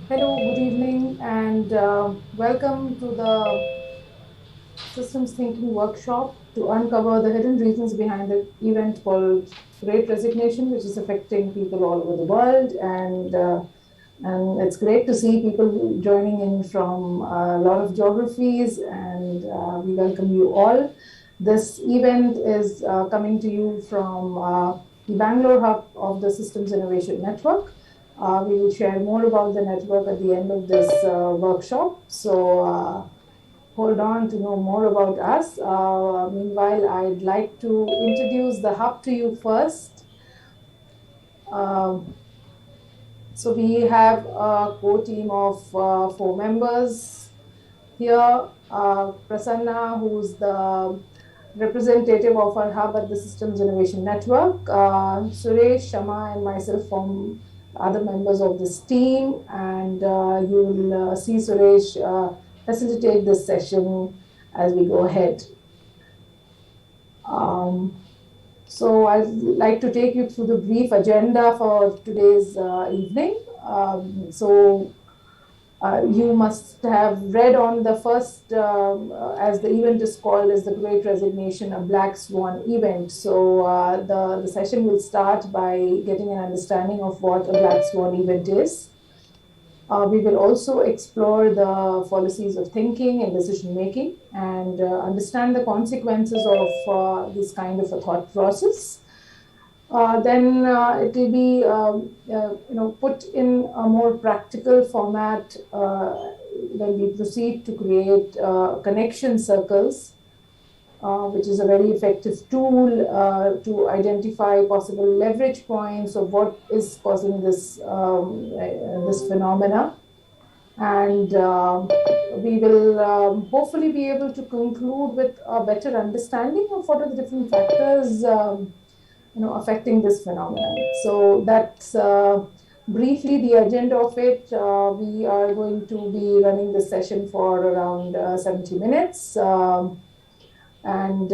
Hello, good evening, and welcome to the Systems Thinking Workshop to uncover the hidden reasons behind the event called Great Resignation, which is affecting people all over the world. And it's great to see people joining in from a lot of geographies, and we welcome you all. This event is coming to you from the Bangalore hub of the Systems Innovation Network. We will share more about the network at the end of this workshop. So hold on to know more about us. Meanwhile, I'd like to introduce the hub to you first. Um, so we have a core team of 4 members here. Prasanna, who's the representative of our hub at the Systems Innovation Network. Suresh, Shama, and myself form other members of this team, and you'll see Suresh facilitate this session as we go ahead. So I'd like to take you through the brief agenda for today's evening. You must have read on the first, as the event is called, as the Great Resignation, a Black Swan event. So the session will start by getting an understanding of what a Black Swan event is. We will also explore the policies of thinking and decision making and understand the consequences of this kind of a thought process. Then it will be put in a more practical format when we proceed to create connection circles, which is a very effective tool to identify possible leverage points of what is causing this phenomena. And we will hopefully be able to conclude with a better understanding of what are the different factors affecting this phenomenon. So that's briefly the agenda of it. We are going to be running this session for around 70 minutes. And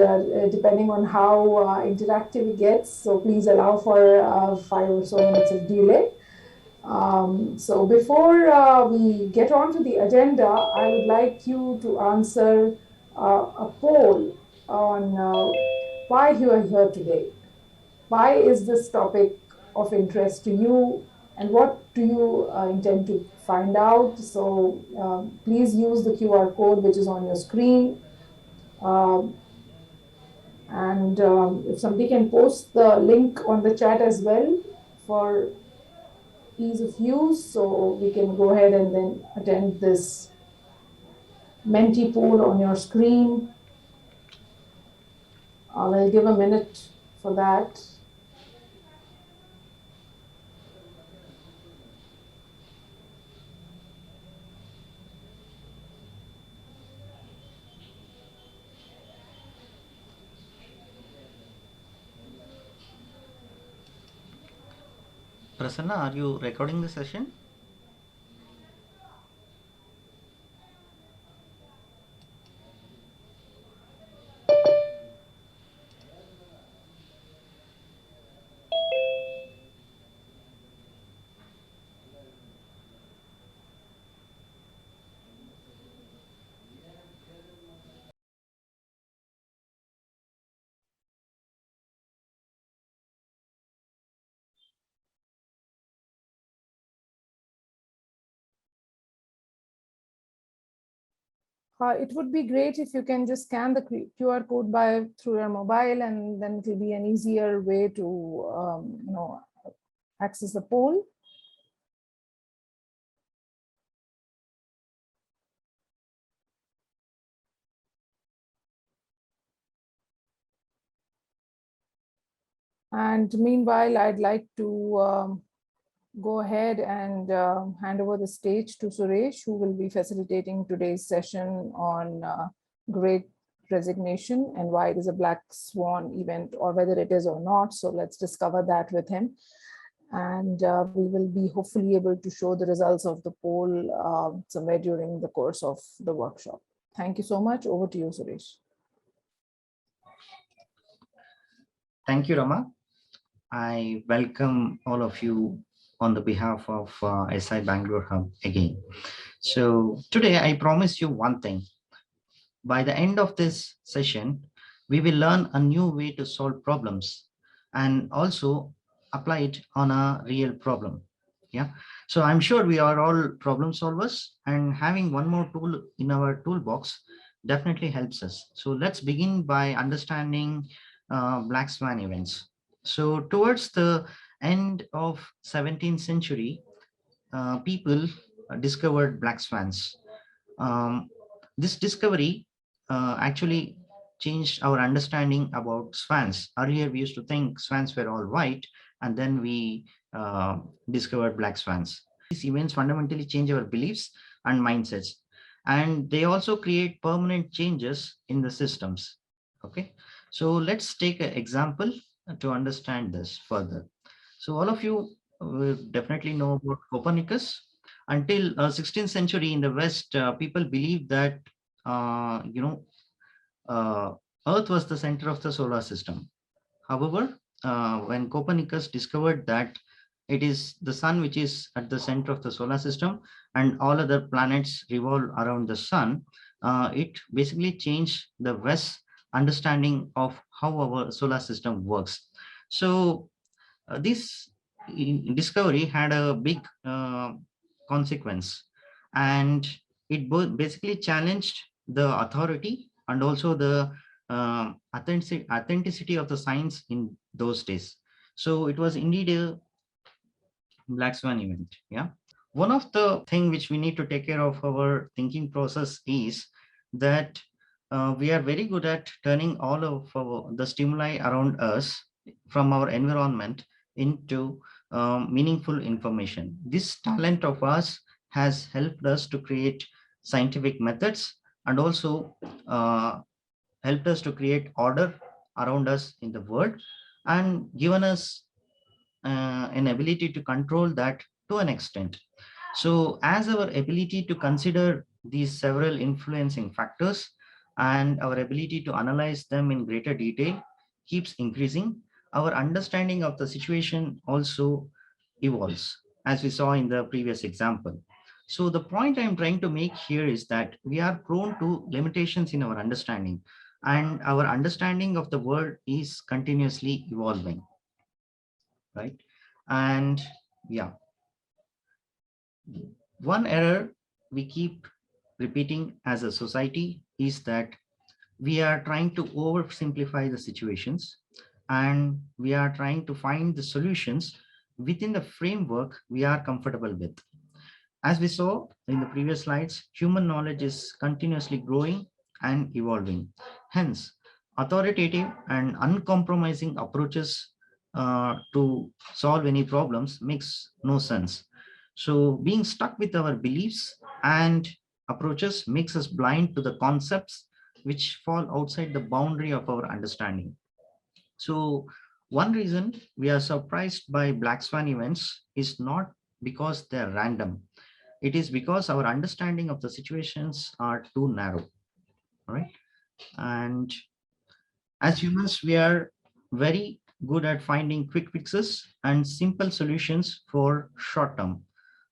depending on how interactive it gets, so please allow for 5 or so minutes of delay. So before we get on to the agenda, I would like you to answer a poll on why you are here today. Why is this topic of interest to you, and what do you intend to find out? So please use the QR code which is on your screen. If somebody can post the link on the chat as well for ease of use, so we can go ahead and then attend this Menti poll on your screen. I'll give a minute for that. Prasanna, are you recording the session? It would be great if you can just scan the QR code through your mobile, and then it will be an easier way to access the poll. And meanwhile, I'd like to go ahead and hand over the stage to Suresh, who will be facilitating today's session on Great Resignation and why it is a Black Swan event, or whether it is or not. So let's discover that with him. And we will be hopefully able to show the results of the poll somewhere during the course of the workshop. Thank you so much. Over to you, Suresh. Thank you, Rama. I welcome all of you on the behalf of Si Bangalore Hub again. So today I promise you one thing. By the end of this session, we will learn a new way to solve problems and also apply it on a real problem. Yeah. So I'm sure we are all problem solvers, and having one more tool in our toolbox definitely helps us. So let's begin by understanding black swan events. So towards the end of 17th century, people discovered black swans. This discovery actually changed our understanding about swans. Earlier, we used to think swans were all white, and then we discovered black swans. These events fundamentally change our beliefs and mindsets, and they also create permanent changes in the systems. Okay, so let's take an example to understand this further. So all of you will definitely know about Copernicus. Until 16th century in the West, people believed that uh, you know uh, Earth was the center of the solar system. However, when Copernicus discovered that it is the sun which is at the center of the solar system and all other planets revolve around the sun, it basically changed the West's understanding of how our solar system works. So this discovery had a big consequence, and it basically challenged the authority and also the authenticity of the science in those days. So it was indeed a black swan event. Yeah. One of the thing which we need to take care of our thinking process is that we are very good at turning all of the stimuli around us from our environment into meaningful information. This talent of us has helped us to create scientific methods and also uh, helped us to create order around us in the world and given us an ability to control that to an extent. So as our ability to consider these several influencing factors and our ability to analyze them in greater detail keeps increasing, our understanding of the situation also evolves, as we saw in the previous example. So the point I'm trying to make here is that we are prone to limitations in our understanding, and our understanding of the world is continuously evolving, right? And yeah, one error we keep repeating as a society is that we are trying to oversimplify the situations, and we are trying to find the solutions within the framework we are comfortable with. As we saw in the previous slides, human knowledge is continuously growing and evolving. Hence, authoritative and uncompromising approaches to solve any problems makes no sense. So being stuck with our beliefs and approaches makes us blind to the concepts which fall outside the boundary of our understanding. So one reason we are surprised by black swan events is not because they're random. It is because our understanding of the situations are too narrow, right? And as humans, we are very good at finding quick fixes and simple solutions for short term.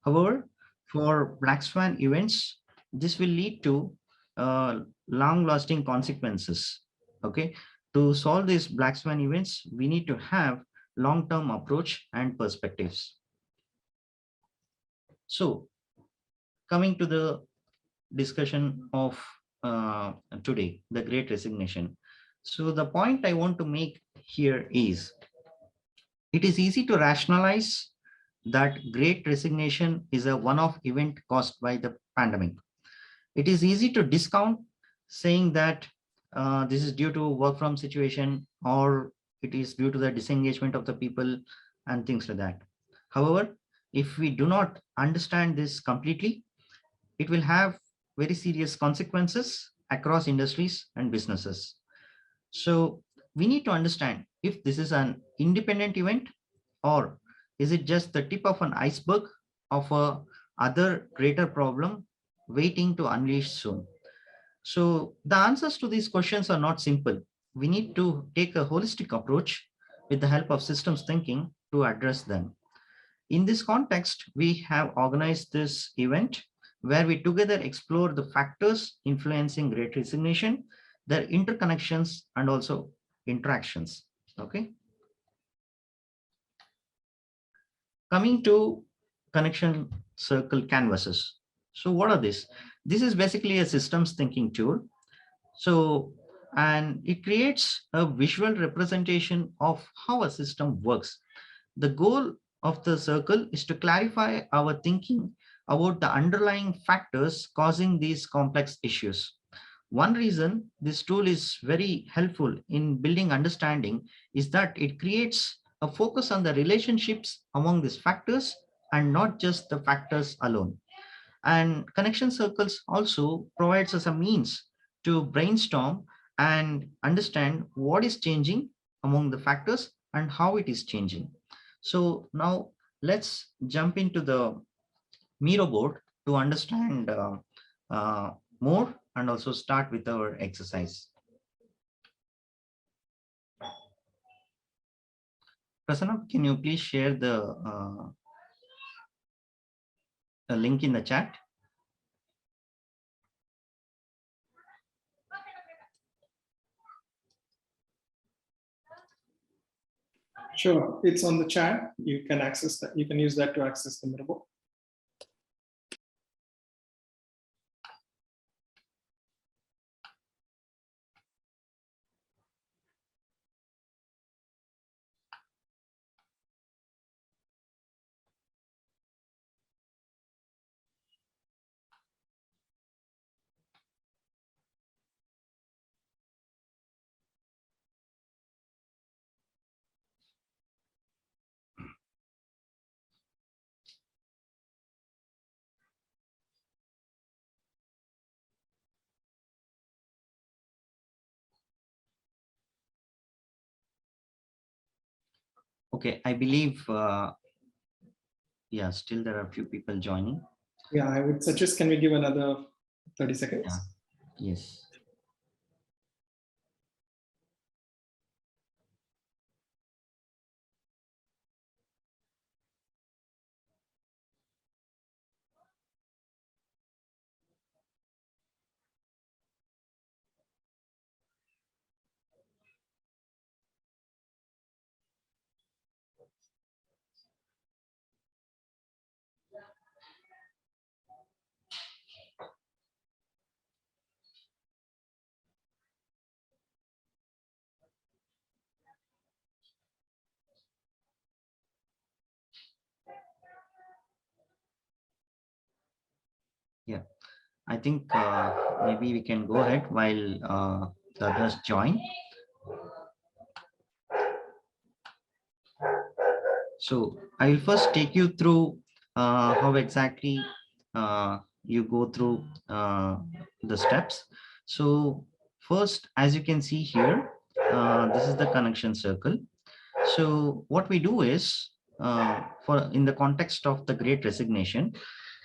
However, for black swan events, this will lead to long lasting consequences. Okay. To solve these black swan events, we need to have long term approach and perspectives. So coming to the discussion of today, the Great Resignation. So the point I want to make here is it is easy to rationalize that Great Resignation is a one-off event caused by the pandemic. It is easy to discount, saying that this is due to work from situation or it is due to the disengagement of the people and things like that. However, if we do not understand this completely, it will have very serious consequences across industries and businesses. So we need to understand if this is an independent event or is it just the tip of an iceberg of a other greater problem waiting to unleash soon. So the answers to these questions are not simple. We need to take a holistic approach with the help of systems thinking to address them. In this context, we have organized this event where we together explore the factors influencing Great Resignation, their interconnections, and also interactions. Okay. Coming to connection circle canvases. So what are these? This is basically a systems thinking tool. So, and it creates a visual representation of how a system works. The goal of the circle is to clarify our thinking about the underlying factors causing these complex issues. One reason this tool is very helpful in building understanding is that it creates a focus on the relationships among these factors and not just the factors alone. And connection circles also provides us a means to brainstorm and understand what is changing among the factors and how it is changing. So now let's jump into the Miro board to understand uh, more and also start with our exercise. Prasanna, can you please share the link in the chat? Sure, it's on the chat. You can access that. You can use that to access the Miro board. Okay, I believe, yeah, still there are a few people joining. Yeah, I would suggest, can we give another 30 seconds? Yeah. Yes. Yeah, I think maybe we can go ahead while the others join. So I will first take you through how exactly you go through the steps. So first, as you can see here, this is the connection circle. So what we do is, for in the context of the Great Resignation,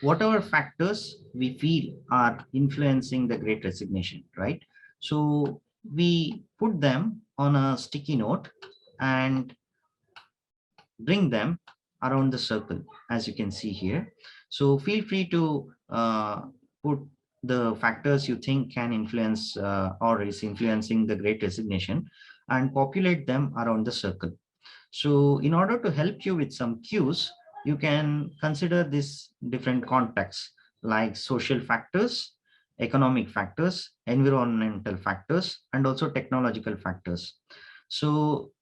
whatever factors we feel are influencing the Great Resignation, right? So we put them on a sticky note and bring them around the circle, as you can see here. So feel free to put the factors you think can influence or is influencing the Great Resignation and populate them around the circle. So in order to help you with some cues, you can consider these different contexts like social factors, economic factors, environmental factors, and also technological factors. So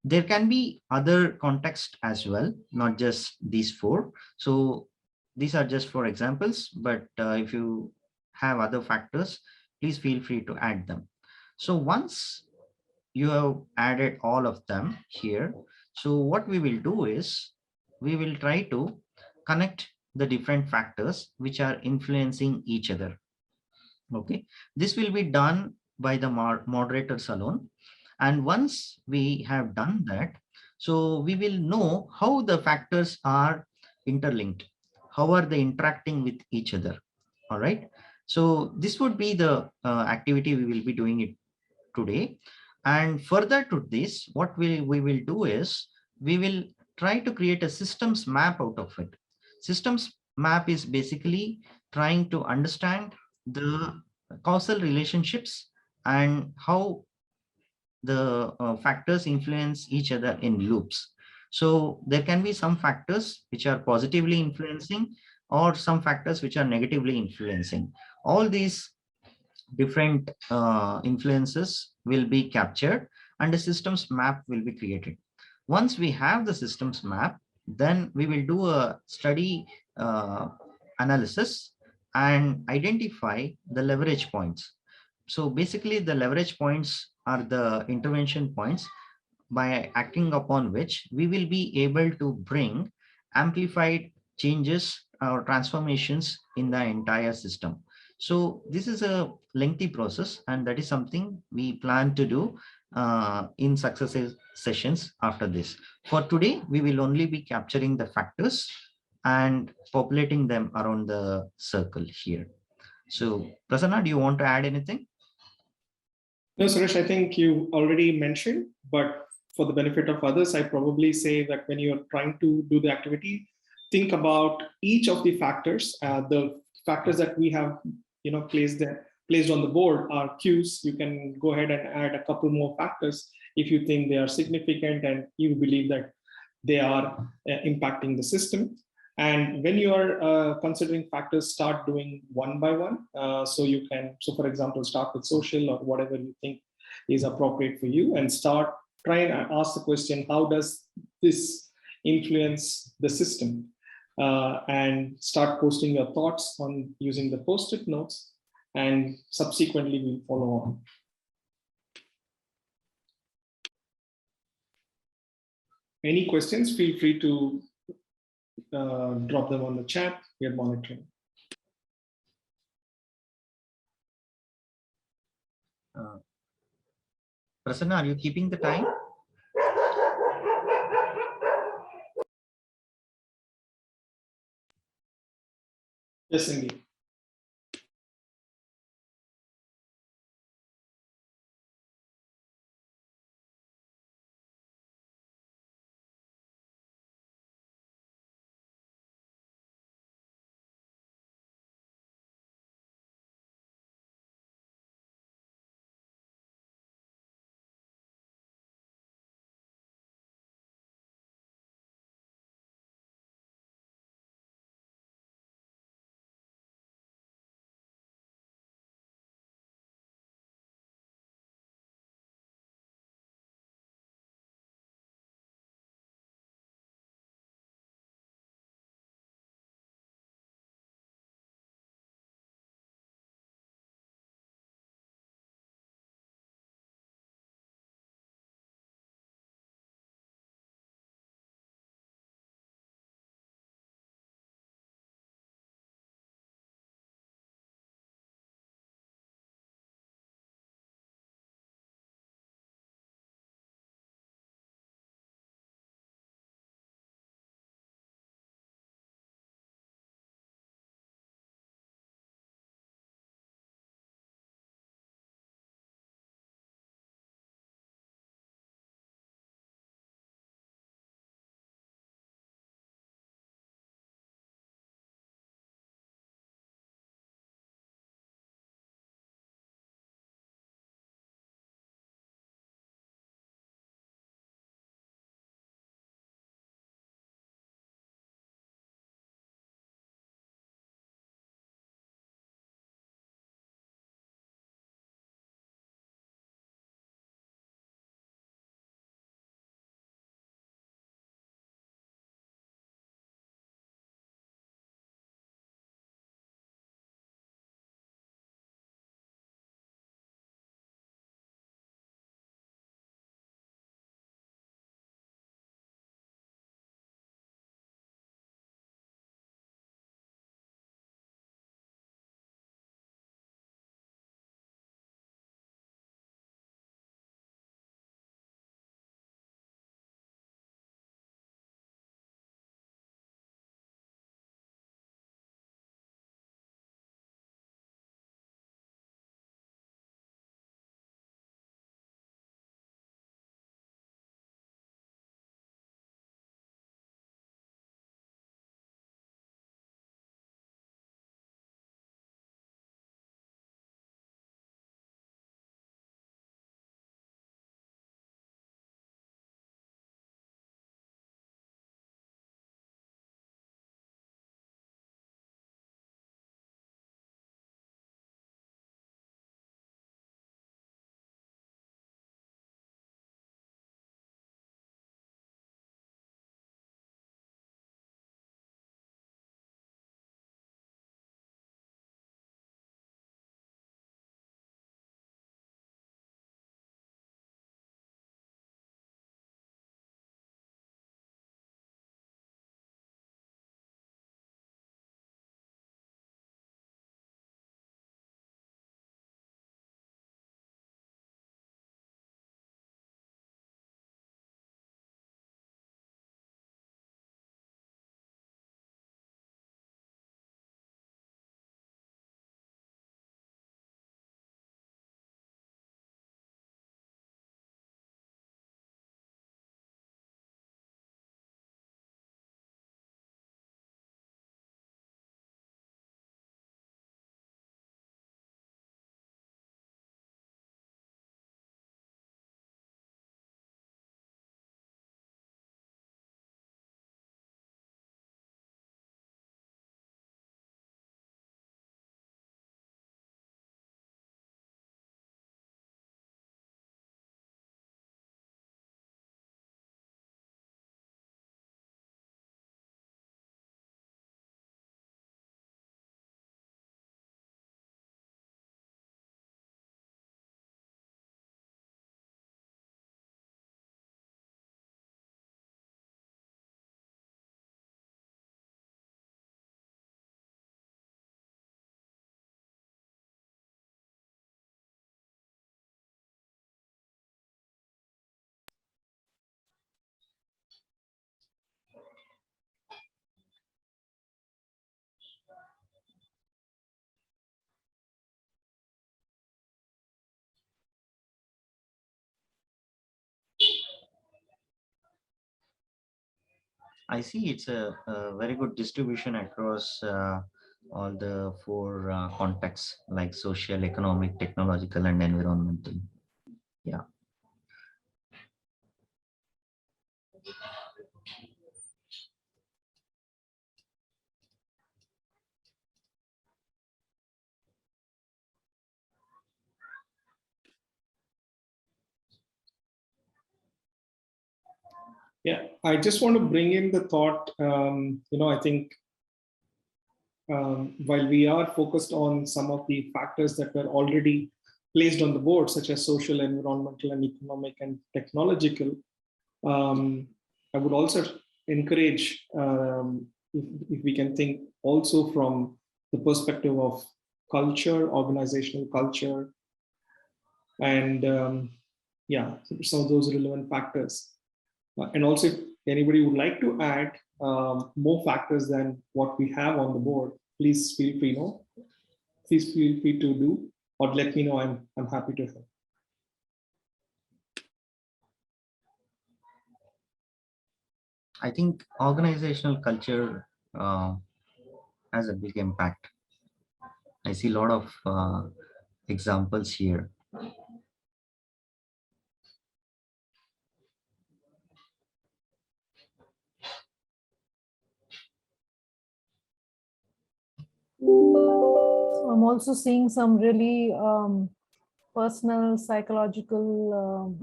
there can be other context as well, not just these four. So these are just for examples, but if you have other factors, please feel free to add them. So once you have added all of them here, so what we will do is we will try to connect the different factors which are influencing each other. Okay, this will be done by the moderators alone. And once we have done that, so we will know how the factors are interlinked, how are they interacting with each other. All right, so this would be the activity we will be doing it today. And further to this, what we will do is we will try to create a systems map out of it. Systems map is basically trying to understand the causal relationships and how the factors influence each other in loops. So there can be some factors which are positively influencing or some factors which are negatively influencing. All these different influences will be captured and a systems map will be created. Once we have the systems map, then we will do a study analysis and identify the leverage points. So basically the leverage points are the intervention points by acting upon which we will be able to bring amplified changes or transformations in the entire system. So this is a lengthy process, and that is something we plan to do in successive sessions after this. For today, we will only be capturing the factors and populating them around the circle here. So Prasanna, do you want to add anything? No, Suresh, I think you already mentioned, but for the benefit of others, I probably say that when you're trying to do the activity, think about each of the factors. The factors that we have, placed on the board are cues. You can go ahead and add a couple more factors if you think they are significant and you believe that they are impacting the system. And when you are considering factors, start doing one by one. So for example, start with social or whatever you think is appropriate for you, and try and ask the question, how does this influence the system? And start posting your thoughts on using the post-it notes, and subsequently we'll follow on. Any questions, feel free to drop them on the chat. We are monitoring. Prasanna, are you keeping the time? Yes, indeed. I see it's a very good distribution across all the four contexts like social, economic, technological, and environmental. Yeah. Yeah, I just want to bring in the thought. I think while we are focused on some of the factors that were already placed on the board, such as social, environmental, and economic and technological, I would also encourage if we can think also from the perspective of culture, organizational culture, and yeah, some of those relevant factors. And also, if anybody would like to add more factors than what we have on the board, please feel free. Please feel free to do or let me know. I'm happy to help. I think organizational culture has a big impact. I see a lot of examples here. So I'm also seeing some really personal, psychological,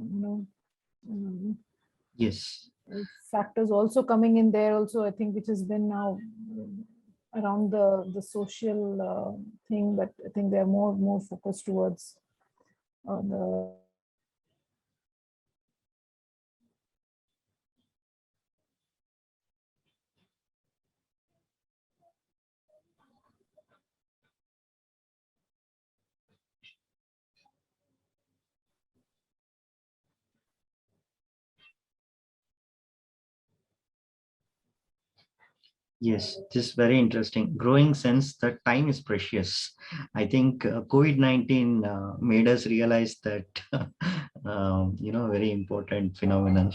Yes. factors also coming in there. Also, I think which has been now around the social thing, but I think they are more focused towards the. Yes, this is very interesting. Growing sense that time is precious. I think COVID-19 made us realize that, very important phenomenon.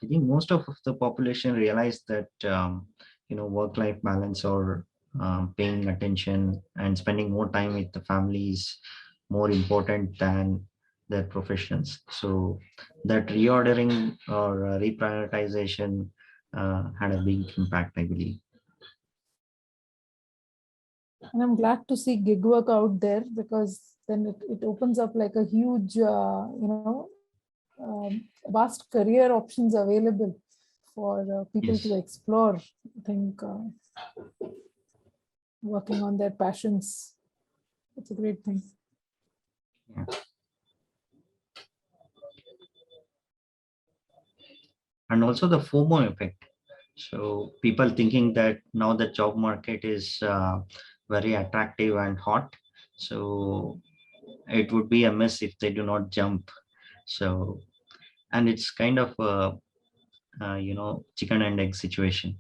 I think most of the population realized that, work-life balance or paying attention and spending more time with the family is more important than their professions. So that reordering or reprioritization had a big impact, I believe. And I'm glad to see gig work out there, because then it opens up like a huge, vast career options available for people Yes. to explore. I think working on their passions, it's a great thing. Yeah. And also the FOMO effect. So people thinking that now the job market is very attractive and hot. So it would be a mess if they do not jump. So, and it's kind of chicken and egg situation.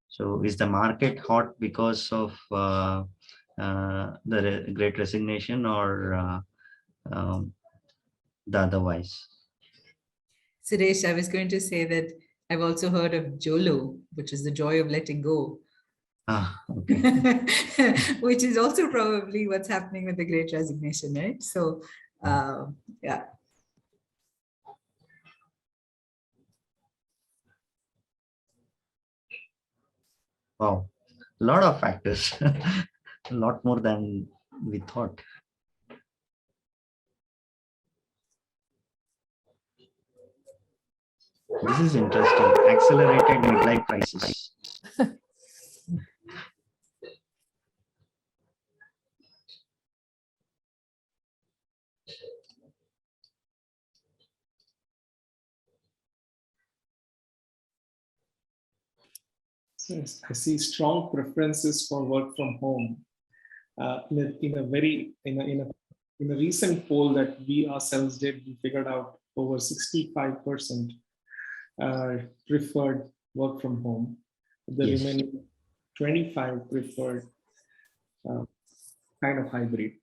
So is the market hot because of the Great Resignation or um, the otherwise? Suresh, I was going to say that I've also heard of JOLO, which is the joy of letting go. Okay. Which is also probably what's happening with the Great Resignation, right? So, yeah. Wow, a lot of factors, a lot more than we thought. This is interesting. Accelerated midlife crisis. Yes, I see strong preferences for work from home. In a recent poll that we ourselves did, we figured out over 65% preferred work from home. The Yes. remaining 25 preferred kind of hybrid.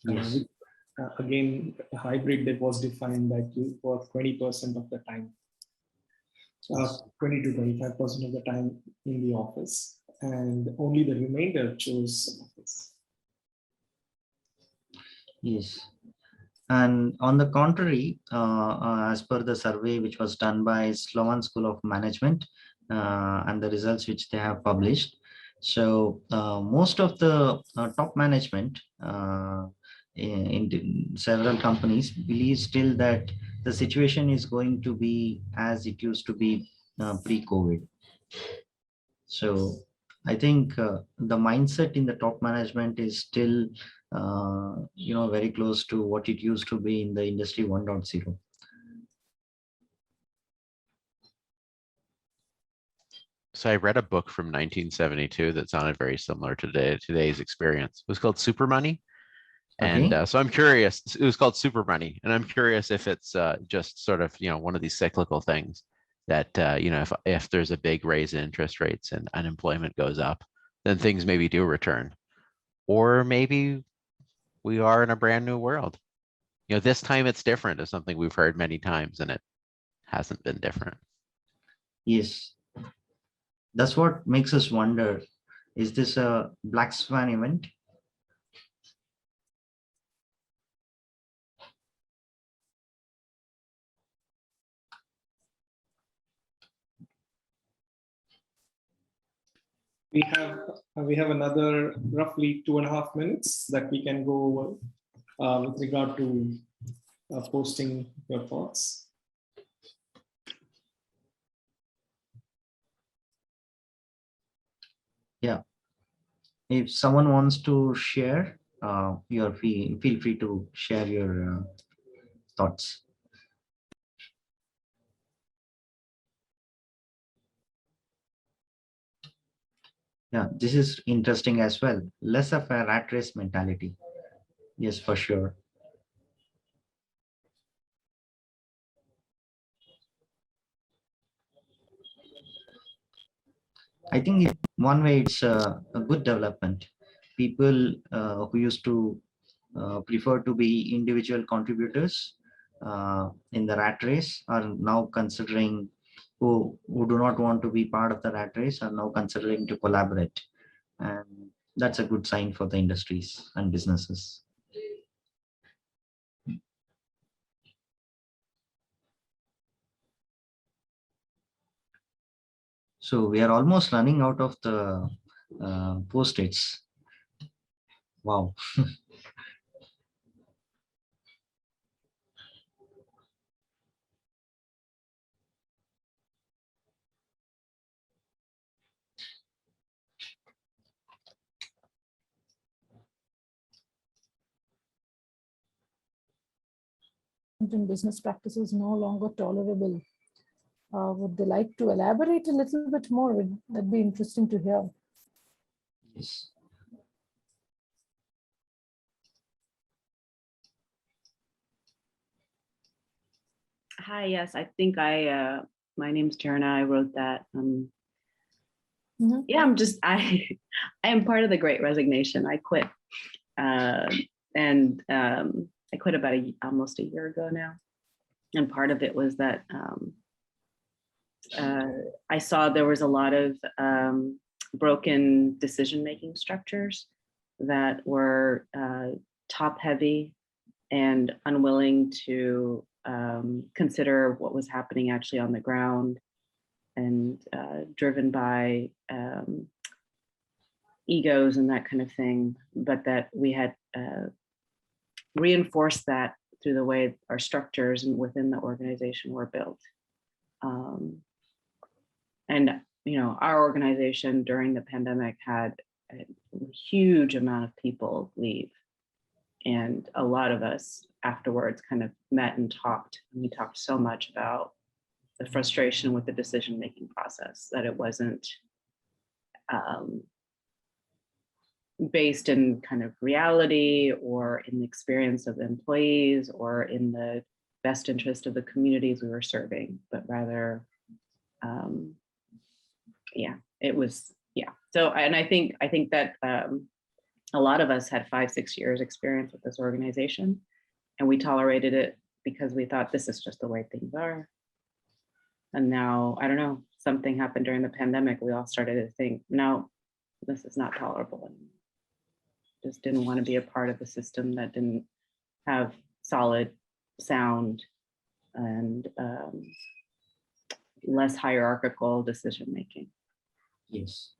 Yes. Which, again, a hybrid that was defined that you work 20% of the time, 20 to 25% of the time in the office, and only the remainder chose office. Yes. And on the contrary, as per the survey which was done by Swan School of Management and the results which they have published, so most of the top management in several companies believe still that the situation is going to be as it used to be pre-COVID. So I think the mindset in the top management is still, very close to what it used to be in the industry 1.0. So I read a book from 1972 that sounded very similar to today's experience. It was called Super Money. And Okay. so I'm curious, it was called Super Money. And I'm curious if it's just sort of, one of these cyclical things that, if there's a big raise in interest rates and unemployment goes up, then things maybe do return. Or maybe we are in a brand new world. This time it's different is something we've heard many times, and it hasn't been different. Yes. That's what makes us wonder, is this a black swan event? We have another roughly 2.5 minutes that we can go over with regard to posting your thoughts. Yeah. If someone wants to share, feel free to share your thoughts. Yeah, this is interesting as well. Less of a rat race mentality. Yes, for sure. I think one way it's a good development. People who used to prefer to be individual contributors in the rat race are now considering, who do not want to be part of the rat race are now considering to collaborate. And that's a good sign for the industries and businesses. So we are almost running out of the post-its. Wow. In business practices no longer tolerable. Would they like to elaborate a little bit more? That'd be interesting to hear. Yes. Hi, yes, I think my name's Jerna. I wrote that. Yeah, I am part of the Great Resignation. I quit. And I quit about almost a year ago now. And part of it was that I saw there was a lot of broken decision-making structures that were top heavy and unwilling to consider what was happening actually on the ground, and driven by egos and that kind of thing, but that we had reinforced that through the way our structures and within the organization were built. And our organization during the pandemic had a huge amount of people leave. And a lot of us afterwards kind of met and talked. And we talked so much about the frustration with the decision-making process, that it wasn't based in kind of reality or in the experience of the employees or in the best interest of the communities we were serving, but rather, it was, yeah. So, and I think that a lot of us had 5-6 years experience with this organization, and we tolerated it because we thought this is just the way things are. And now, I don't know, something happened during the pandemic. We all started to think, no, this is not tolerable anymore. Just didn't want to be a part of a system that didn't have solid, sound, and less hierarchical decision making. Yes.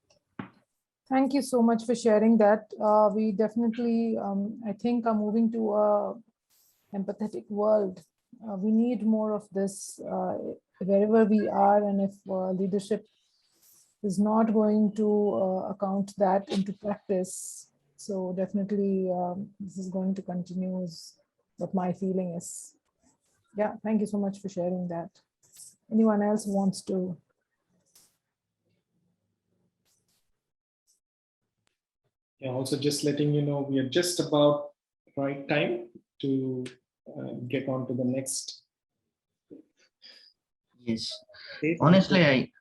Thank you so much for sharing that. We definitely, I think, are moving to a empathetic world. We need more of this wherever we are, and if leadership is not going to account that into practice, so definitely this is going to continue, is what my feeling is. Yeah, thank you so much for sharing that. Anyone else wants to? Yeah, also just letting you know, we are just about right time to get on to the next. Yes. Date. Honestly,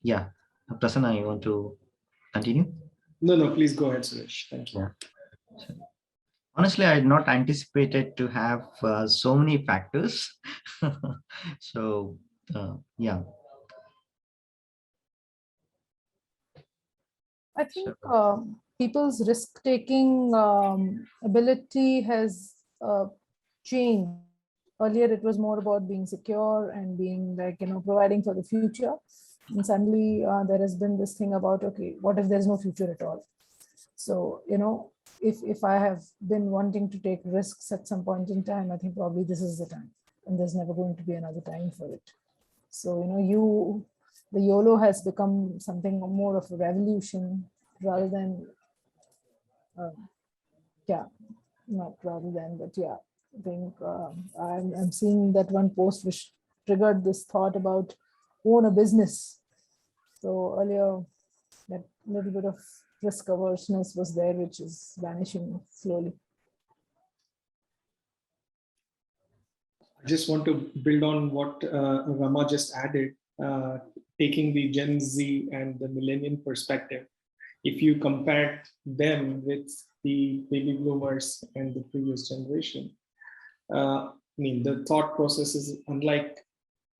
yeah, Prasanna, you want to continue? No, please go ahead, Suresh. Thank you. Yeah. Honestly, I had not anticipated to have so many factors. So, yeah. I think people's risk-taking ability has changed. Earlier, it was more about being secure and being like, providing for the future. And suddenly there has been this thing about, okay, what if there's no future at all? So, if I have been wanting to take risks at some point in time, I think probably this is the time, and there's never going to be another time for it. So, the YOLO has become something more of a revolution rather than, not rather than, but yeah, I think I'm seeing that one post which triggered this thought about own a business. So earlier, that little bit of risk averseness was there, which is vanishing slowly. I just want to build on what Rama just added, taking the Gen Z and the millennial perspective. If you compare them with the baby boomers and the previous generation, the thought process is unlike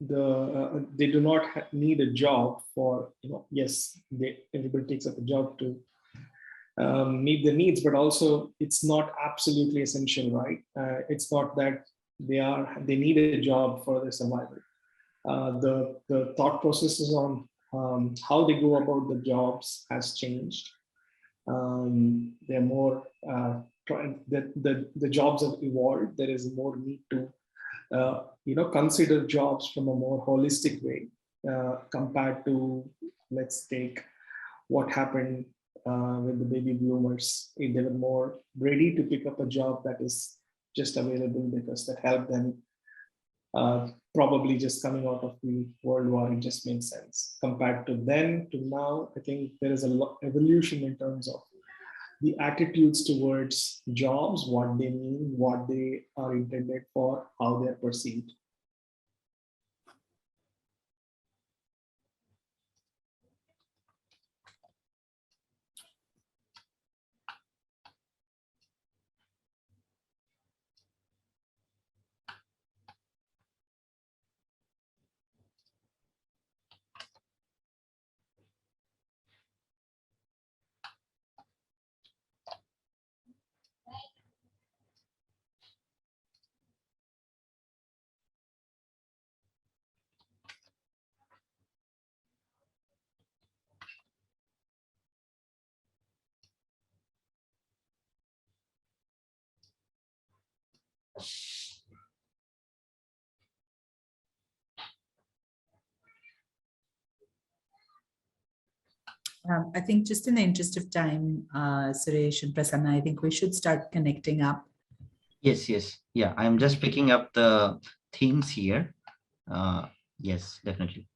they do not need a job for, yes, everybody takes up a job to meet the needs, but also it's not absolutely essential, right? It's not that they need a job for their survival. The thought processes on how they go about the jobs has changed. They're more the jobs have evolved. There is more need to consider jobs from a more holistic way compared to, let's take what happened with the baby boomers. They were more ready to pick up a job that is just available because that helped them. Probably just coming out of the World War, it just makes sense. Compared to then to now, I think there is a lot evolution in terms of the attitudes towards jobs, what they mean, what they are intended for, how they're perceived. I think just in the interest of time, Suresh and Prasanna, I think we should start connecting up. Yes. Yeah, I'm just picking up the themes here. Yes, definitely.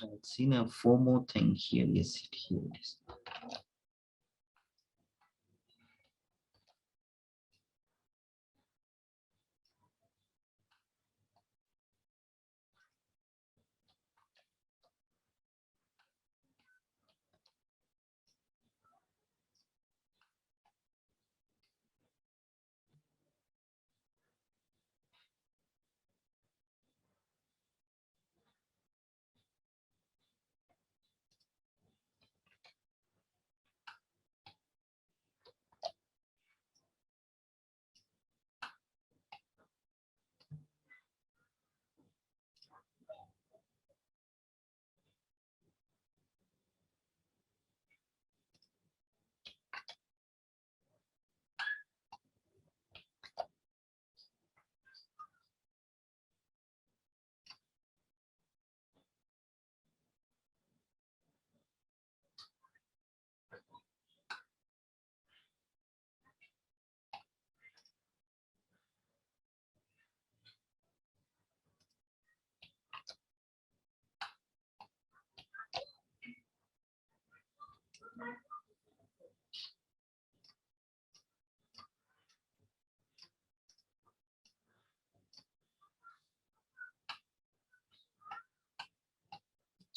I've seen a FOMO thing here. Yes, here it is.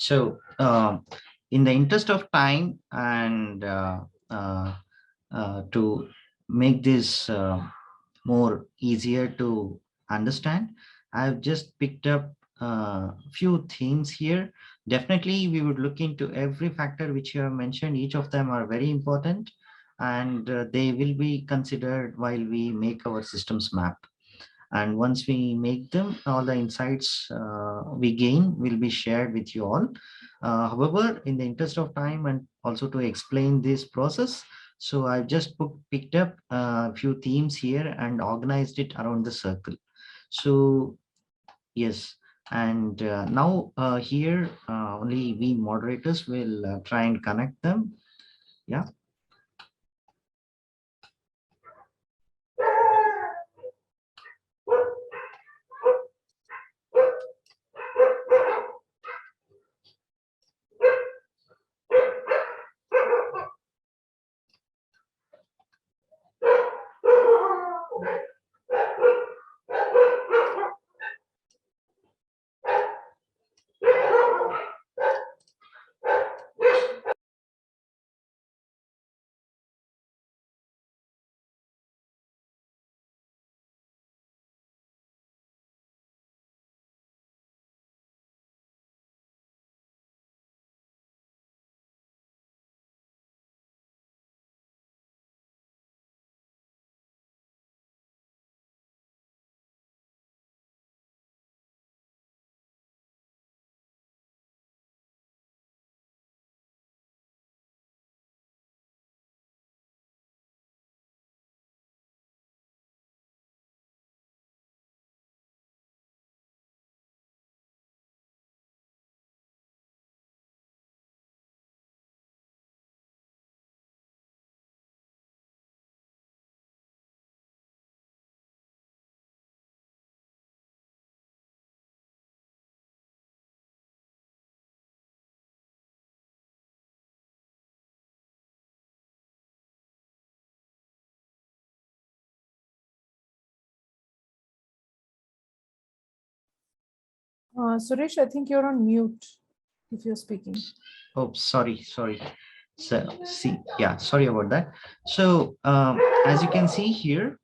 So in the interest of time and to make this more easier to understand, I've just picked up a few themes here. Definitely, we would look into every factor which you have mentioned. Each of them are very important, and they will be considered while we make our systems map. And once we make them, all the insights we gain will be shared with you all. However, in the interest of time and also to explain this process, so I've just picked up a few themes here and organized it around the circle. So yes, and now here only we moderators will try and connect them. Yeah. Suresh, I think you're on mute if you're speaking. Oh, sorry. So see, yeah, sorry about that. So as you can see here,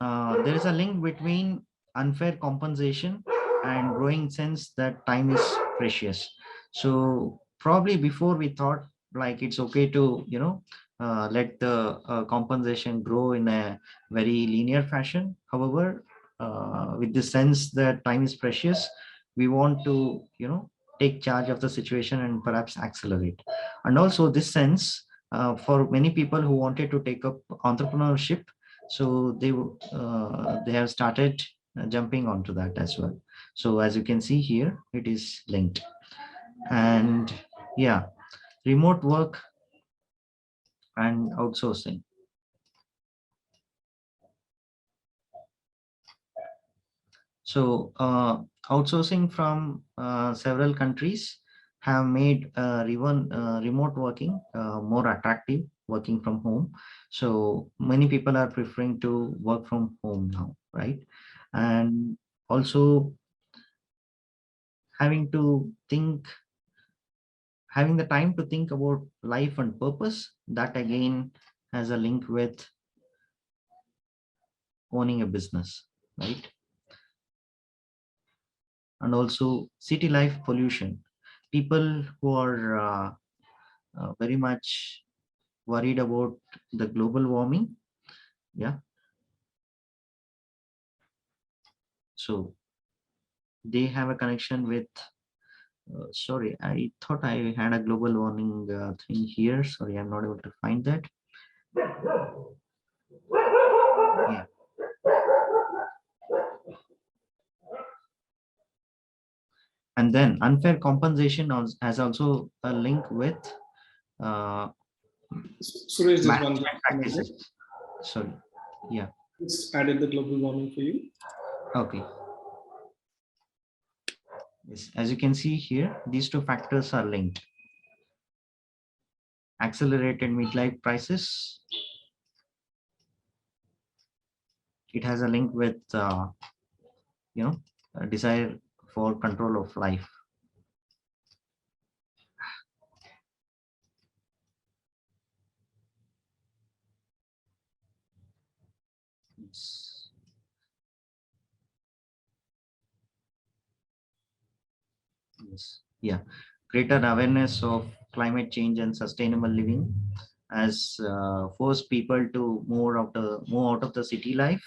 there is a link between unfair compensation and growing sense that time is precious. So probably before we thought like it's okay to, let the compensation grow in a very linear fashion. However, with the sense that time is precious, we want to, take charge of the situation and perhaps accelerate. And also this sense, for many people who wanted to take up entrepreneurship, so they have started jumping onto that as well. So as you can see here, it is linked. And yeah, remote work and outsourcing. So outsourcing from several countries have made remote working more attractive, working from home. So many people are preferring to work from home now, right? And also having to think, having the time to think about life and purpose, that again has a link with owning a business, right? And also city life pollution. People who are very much worried about the global warming. Yeah. So they have a connection with, sorry, I thought I had a global warming thing here. Sorry, I'm not able to find that. Yeah. And then unfair compensation has also a link with uh, Suresh, just one management practices. Sorry. Yeah. Just added the global warming for you. Okay. Yes. As you can see here, these two factors are linked. Accelerated midlife crisis. It has a link with, a desire for control of life. Yes. Yes. Yeah. Greater awareness of climate change and sustainable living has forced people to move out of the city life,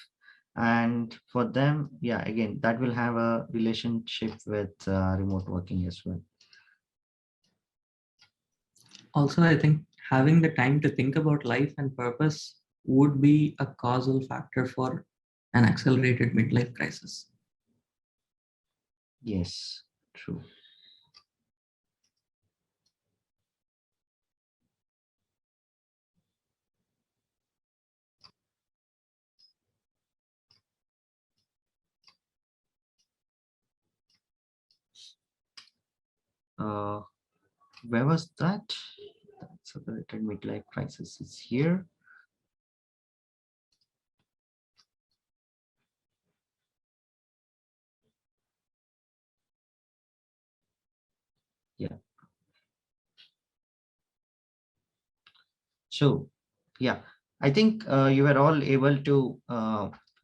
and for them, yeah, again, that will have a relationship with remote working as well. Also, I think having the time to think about life and purpose would be a causal factor for an accelerated midlife crisis. Yes, true. uh, where was that? Accelerated midlife crisis is here. Yeah. So, yeah, I think you were all able to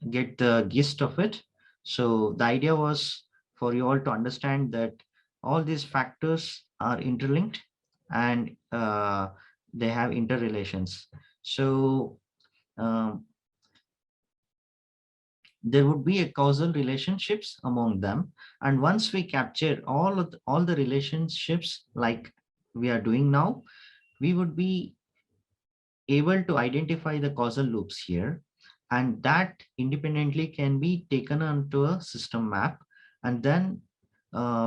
get the gist of it. So the idea was for you all to understand that all these factors are interlinked, and they have interrelations. So um, there would be a causal relationships among them, and once we capture all the relationships like we are doing now, we would be able to identify the causal loops here, and that independently can be taken onto a system map, and then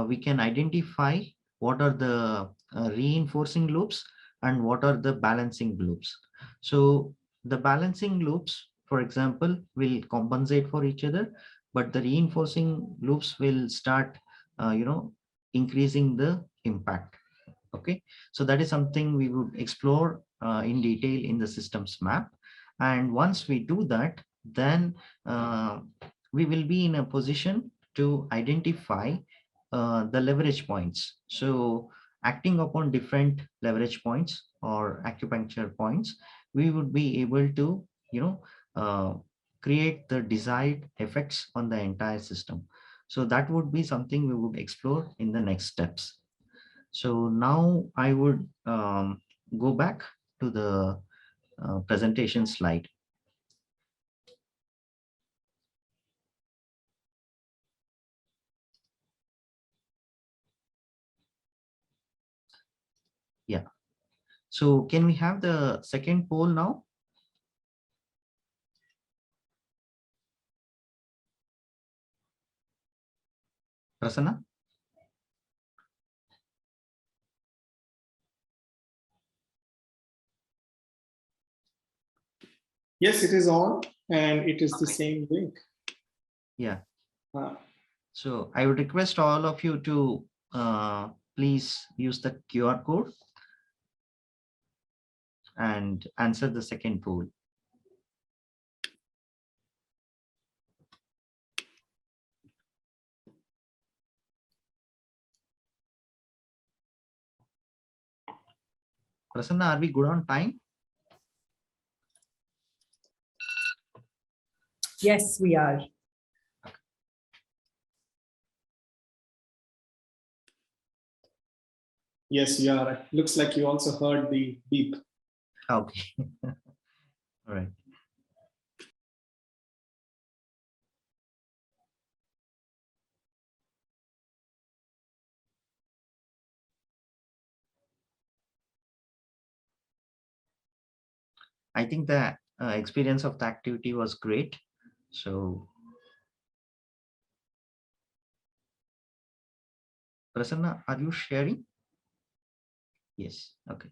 we can identify what are the reinforcing loops and what are the balancing loops. So the balancing loops, for example, will compensate for each other, but the reinforcing loops will start increasing the impact. Okay, so that is something we would explore in detail in the systems map. And once we do that, then we will be in a position to identify the leverage points. So acting upon different leverage points or acupuncture points, we would be able to uh, create the desired effects on the entire system. So that would be something we would explore in the next steps. So now I would go back to the presentation slide. Yeah. So can we have the second poll now? Prasanna? Yes, it is on, and it is the same link. Yeah. Uh, So I would request all of you to please use the QR code and answer the second poll. Prasanna, are we good on time? Yes, we are. yes, you are. Looks like you also heard the beep. Okay. All right. I think the experience of the activity was great. So Prasanna, are you sharing? Yes. Okay.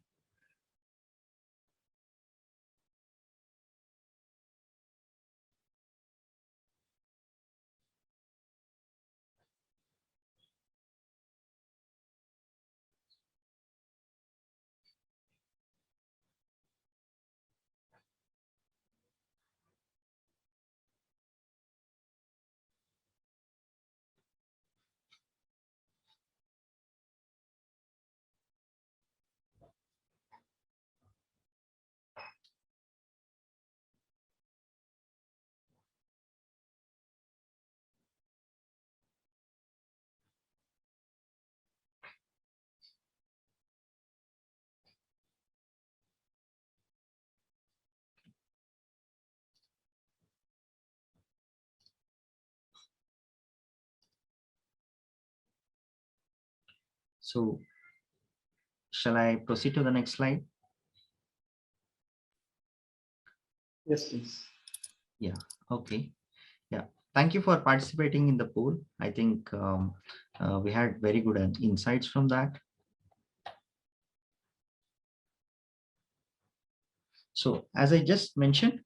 So shall I proceed to the next slide? Yes, please. Yeah, okay. Yeah, thank you for participating in the poll. I think we had very good insights from that. So as I just mentioned,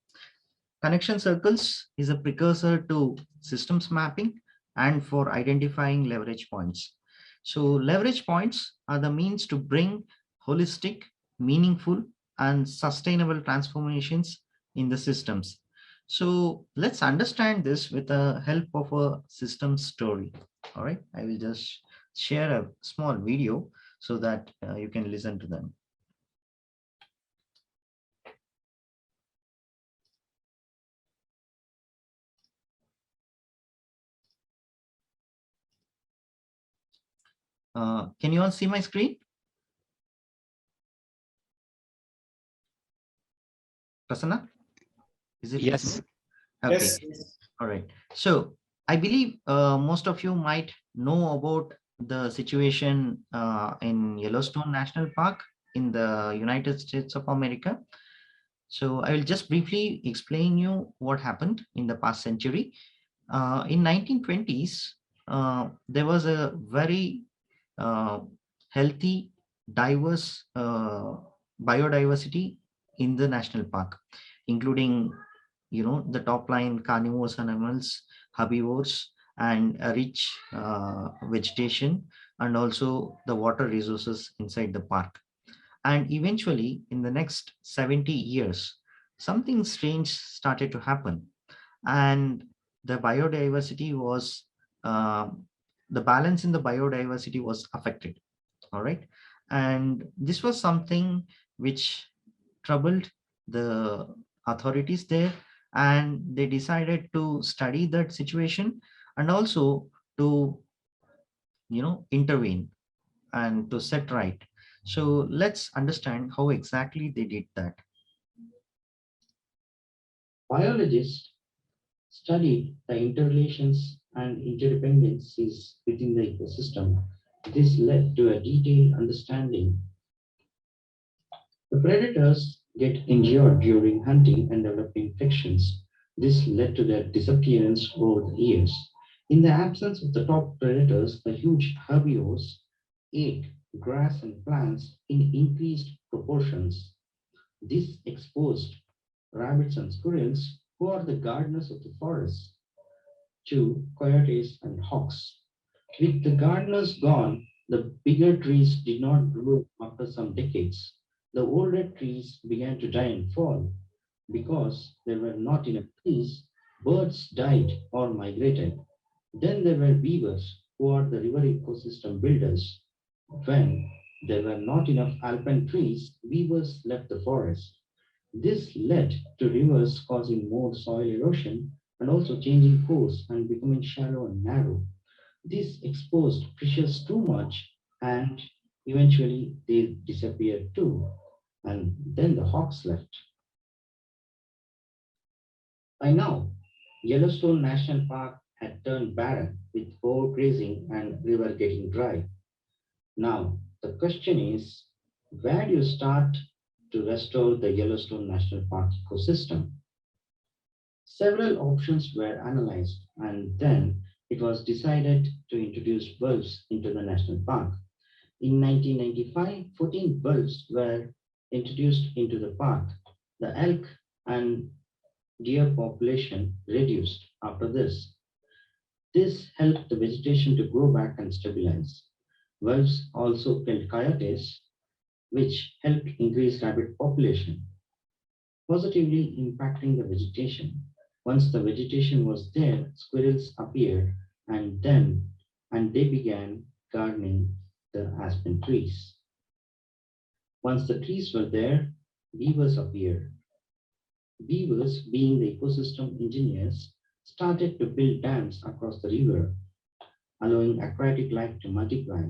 connection circles is a precursor to systems mapping and for identifying leverage points. So leverage points are the means to bring holistic, meaningful, and sustainable transformations in the systems. So let's understand this with the help of a system story. All right, I will just share a small video so that you can listen to them. Can you all see my screen? Prasanna, is it Yes. visible? Okay. Yes. All right. So I believe most of you might know about the situation in Yellowstone National Park in the United States of America. So I will just briefly explain you what happened in the past century. In 1920s, there was a very uh, healthy, diverse biodiversity in the national park, including the top line carnivorous animals, herbivores, and a rich vegetation, and also the water resources inside the park. And eventually, in the next 70 years, something strange started to happen, and the biodiversity was the balance in the biodiversity was affected. All right, and this was something which troubled the authorities there, and they decided to study that situation and also to intervene and to set right. So let's understand how exactly they did that. Biologists studied the interrelations and interdependencies within the ecosystem. This led to a detailed understanding. The predators get injured during hunting and develop infections. This led to their disappearance over the years. In the absence of the top predators, the huge herbivores ate grass and plants in increased proportions. This exposed rabbits and squirrels, who are the gardeners of the forest, to coyotes and hawks. With the gardeners gone, the bigger trees did not grow after some decades. The older trees began to die and fall. Because there were not enough trees, birds died or migrated. Then there were beavers, who are the river ecosystem builders. When there were not enough alpine trees, beavers left the forest. This led to rivers causing more soil erosion and also changing course and becoming shallow and narrow. This exposed fishes too much, and eventually they disappeared too. And then the hawks left. By now, Yellowstone National Park had turned barren with overgrazing and river getting dry. Now, the question is, where do you start to restore the Yellowstone National Park ecosystem? Several options were analyzed, and then it was decided to introduce wolves into the national park. In 1995, 14 wolves were introduced into the park. The elk and deer population reduced after this. This helped the vegetation to grow back and stabilize. Wolves also killed coyotes, which helped increase rabbit population, positively impacting the vegetation. Once the vegetation was there, squirrels appeared and they began gardening the aspen trees. Once the trees were there, beavers appeared. Beavers, being the ecosystem engineers, started to build dams across the river, allowing aquatic life to multiply.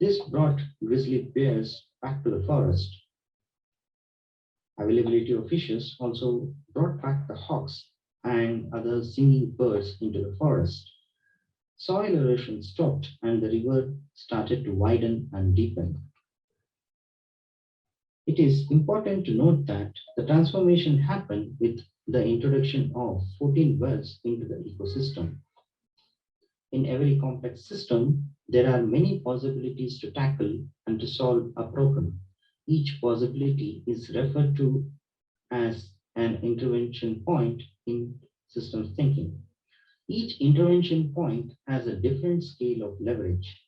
This brought grizzly bears back to the forest. Availability of fishes also brought back the hawks and other singing birds into the forest. soil erosion stopped and the river started to widen and deepen. It is important to note that the transformation happened with the introduction of 14 wells into the ecosystem. In every complex system, there are many possibilities to tackle and to solve a problem. Each possibility is referred to as an intervention point in systems thinking. Each intervention point has a different scale of leverage.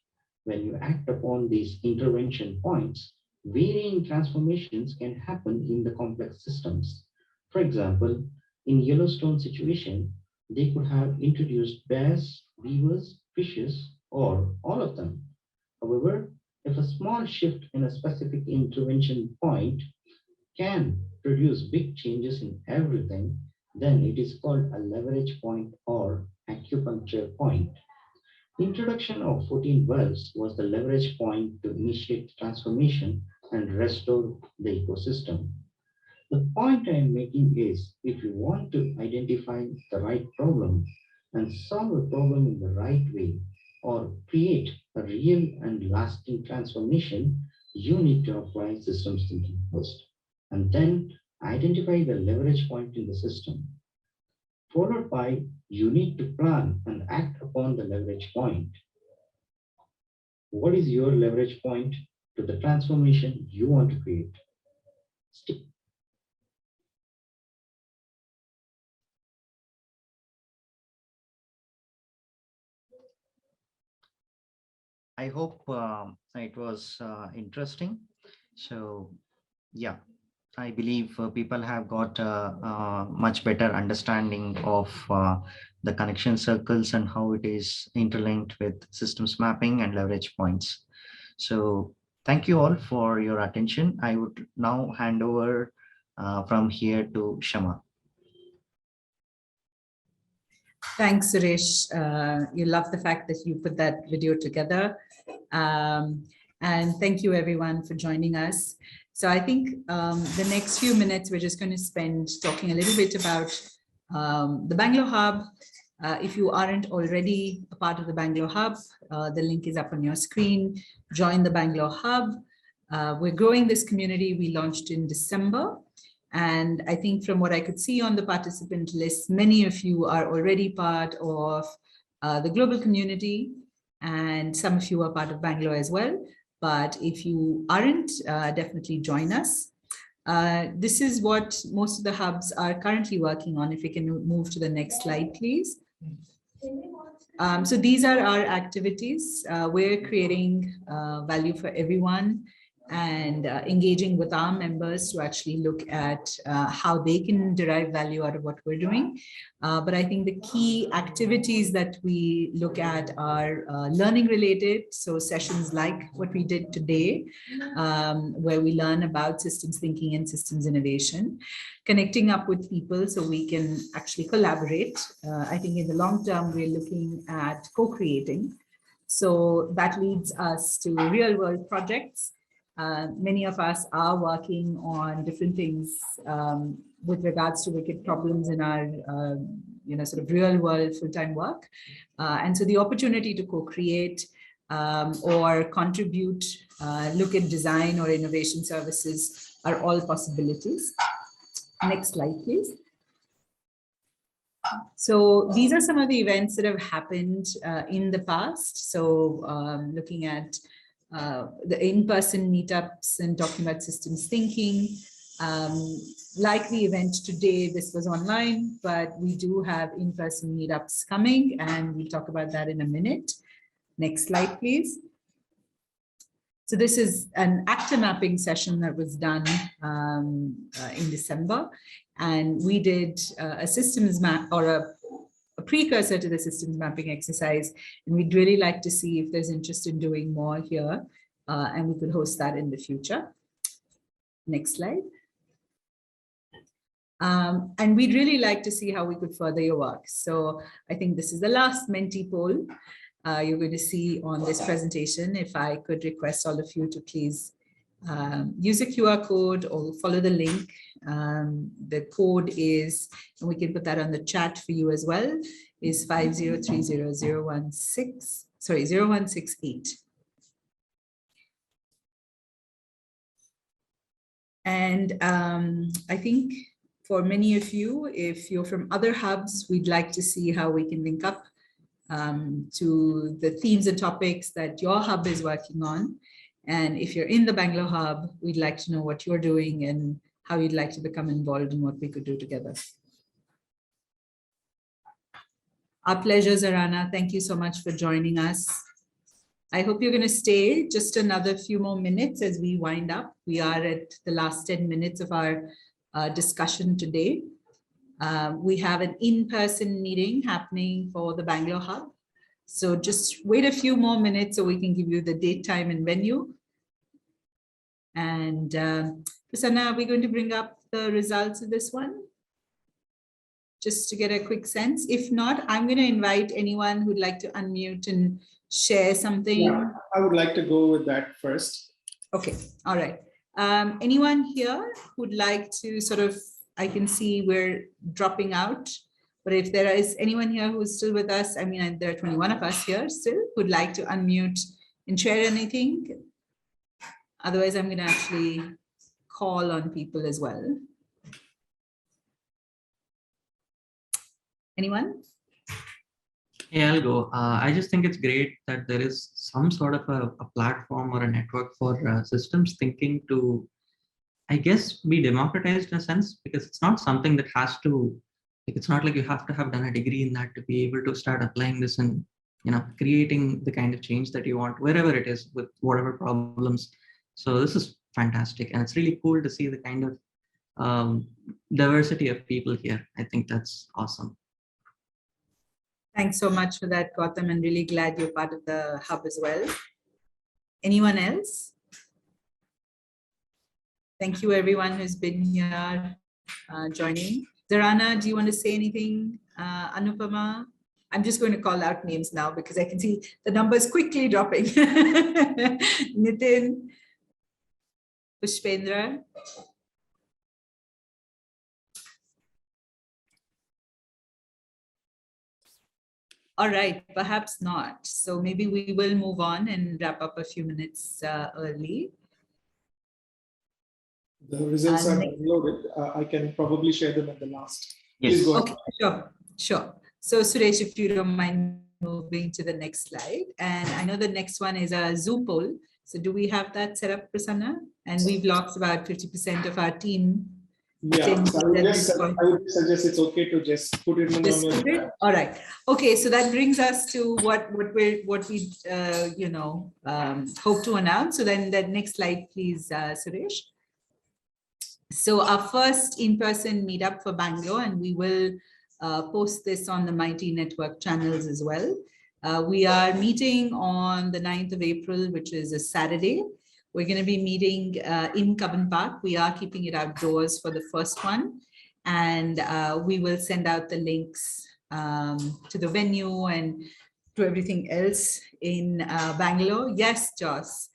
When you act upon these intervention points, varying transformations can happen in the complex systems. For example, in Yellowstone situation, they could have introduced bears, beavers, fishes, or all of them. However, if a small shift in a specific intervention point can produce big changes in everything, then it is called a leverage point or acupuncture point. Introduction of 14 wells was the leverage point to initiate transformation and restore the ecosystem. The point I am making is if you want to identify the right problem and solve a problem in the right way or create a real and lasting transformation, you need to apply systems thinking first and then identify the leverage point in the system. Followed by, you need to plan and act upon the leverage point. What is your leverage point to the transformation you want to create? I hope it was interesting. So, yeah, I believe people have got a much better understanding of the connection circles and how it is interlinked with systems mapping and leverage points. So thank you all for your attention. I would now hand over from here to Shama. Thanks, Suresh. You love the fact that you put that video together. And thank you everyone for joining us. So I think the next few minutes, we're just going to spend talking a little bit about the Bangalore Hub. If you aren't already a part of the Bangalore Hub, the link is up on your screen. Join the Bangalore Hub. We're growing this community. We launched in December. And I think from what I could see on the participant list, many of you are already part of the global community, and some of you are part of Bangalore as well. But if you aren't, definitely join us. This is what most of the hubs are currently working on. If we can move to the next slide, please. So these are our activities. We're creating value for everyone and engaging with our members to actually look at how they can derive value out of what we're doing. But I think the key activities that we look at are learning related. So sessions like what we did today, where we learn about systems thinking and systems innovation, connecting up with people so we can actually collaborate. I think in the long term, we're looking at co-creating. So that leads us to real world projects. Many of us are working on different things with regards to wicked problems in our, sort of real world full-time work. And so the opportunity to co-create or contribute, look at design or innovation services are all possibilities. Next slide, please. So these are some of the events that have happened in the past. So looking at the in-person meetups and talking about systems thinking. Like the event today, this was online, but we do have in-person meetups coming, and we'll talk about that in a minute. Next slide, please. So this is an actor mapping session that was done in December, and we did a systems map or a precursor to the systems mapping exercise, and we'd really like to see if there's interest in doing more here, and we could host that in the future. Next slide. And we'd really like to see how we could further your work. So I think this is the last Menti poll you're going to see on this presentation. If I could request all of you to please use a QR code or follow the link. The code is, and we can put that on the chat for you as well, is 50300168. Sorry, 0168. And I think for many of you, if you're from other hubs, we'd like to see how we can link up to the themes and topics that your hub is working on. And if you're in the Bangalore hub, we'd like to know what you're doing and how you'd like to become involved in what we could do together. Our pleasure, Zarana. Thank you so much for joining us. I hope you're going to stay just another few more minutes as we wind up. We are at the last 10 minutes of our discussion today. We have an in-person meeting happening for the Bangalore hub. So just wait a few more minutes so we can give you the date, time, and venue. And Prasanna, are we going to bring up the results of this one? Just to get a quick sense. If not, I'm going to invite anyone who'd like to unmute and share something. Yeah, I would like to go with that first. Okay, all right. Anyone here who'd like to sort of, I can see we're dropping out, but if there is anyone here who's still with us, I mean, there are 21 of us here still, who'd like to unmute and share anything. Otherwise, I'm going to actually call on people as well. Anyone? Yeah, I'll go. I just think it's great that there is some sort of a platform or a network for systems thinking to, I guess, be democratized in a sense, because it's not something that has to, like, it's not like you have to have done a degree in that to be able to start applying this and, you know, creating the kind of change that you want, wherever it is, with whatever problems. So this is fantastic. And it's really cool to see the kind of diversity of people here. I think that's awesome. Thanks so much for that, Gautam, and really glad you're part of the hub as well. Anyone else? Thank you, everyone who's been here joining. Zarana, do you want to say anything? Anupama? I'm just going to call out names now because I can see the numbers quickly dropping. Nitin, Pushpendra. All right, perhaps not. So maybe we will move on and wrap up a few minutes early. The results are uploaded. I can probably share them at the last. Yes. Please go Okay, sure. So Suresh, if you don't mind moving to the next slide. And I know the next one is a Zoom poll. So do we have that set up, Prasanna? And we've lost about 50% of our team. Yeah, so I would suggest it's okay to just put it in the normal. All right. Okay, so that brings us to what we hope to announce. So then the next slide, please, Suresh. So our first in-person meetup for Bangalore, and we will post this on the Mighty Network channels as well. We are meeting on the 9th of April, which is a Saturday. We're going to be meeting in Cubbon Park. We are keeping it outdoors for the first one. And we will send out the links to the venue and to everything else in Bangalore. Yes, Joss.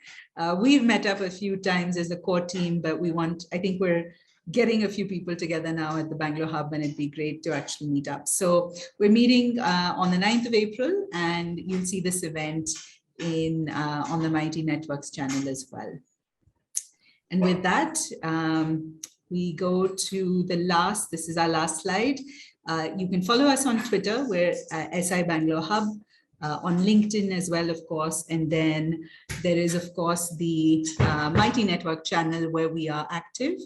We've met up a few times as a core team, but I think we're getting a few people together now at the Bangalore hub, and it'd be great to actually meet up. So we're meeting on the 9th of April, and you'll see this event on the Mighty Networks channel as well. And with that, we go to this is our last slide. You can follow us on Twitter. We're SI Bangalore Hub, on LinkedIn as well, of course. And then there is, of course, the Mighty Network channel where we are active.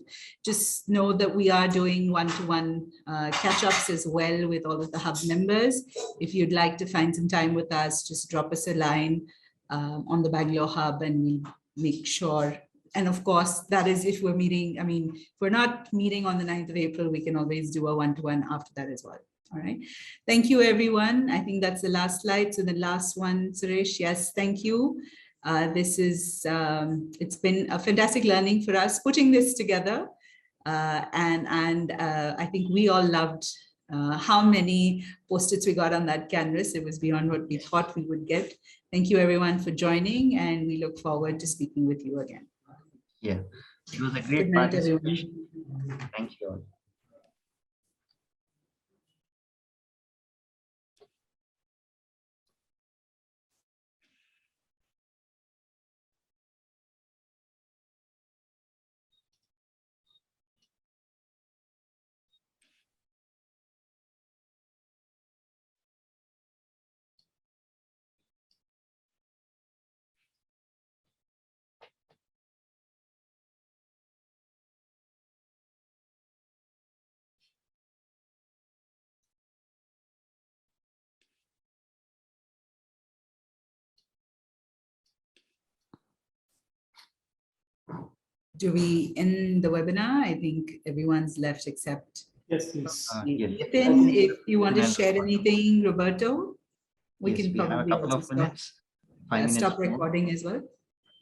Just know that we are doing one-to-one catch-ups as well with all of the hub members. If you'd like to find some time with us, just drop us a line on the Bangalore hub and we'll make sure. And of course, that is if we're meeting, if we're not meeting on the 9th of April, we can always do a one-to-one after that as well. All right. Thank you, everyone. I think that's the last slide. So the last one, Suresh, yes, thank you. It's been a fantastic learning for us putting this together. And I think we all loved how many Post-its we got on that canvas. It was beyond what we thought we would get. Thank you, everyone, for joining, and we look forward to speaking with you again. Yeah, it was a great Good night, participation. everyone. Thank you all. do we end the webinar? I think everyone's left except Yes, please. Yes. Nitin. If you want to Nitin, share anything, Roberto, we yes, can we have a probably couple also of stop, minutes. 5 minutes stop more. recording as well.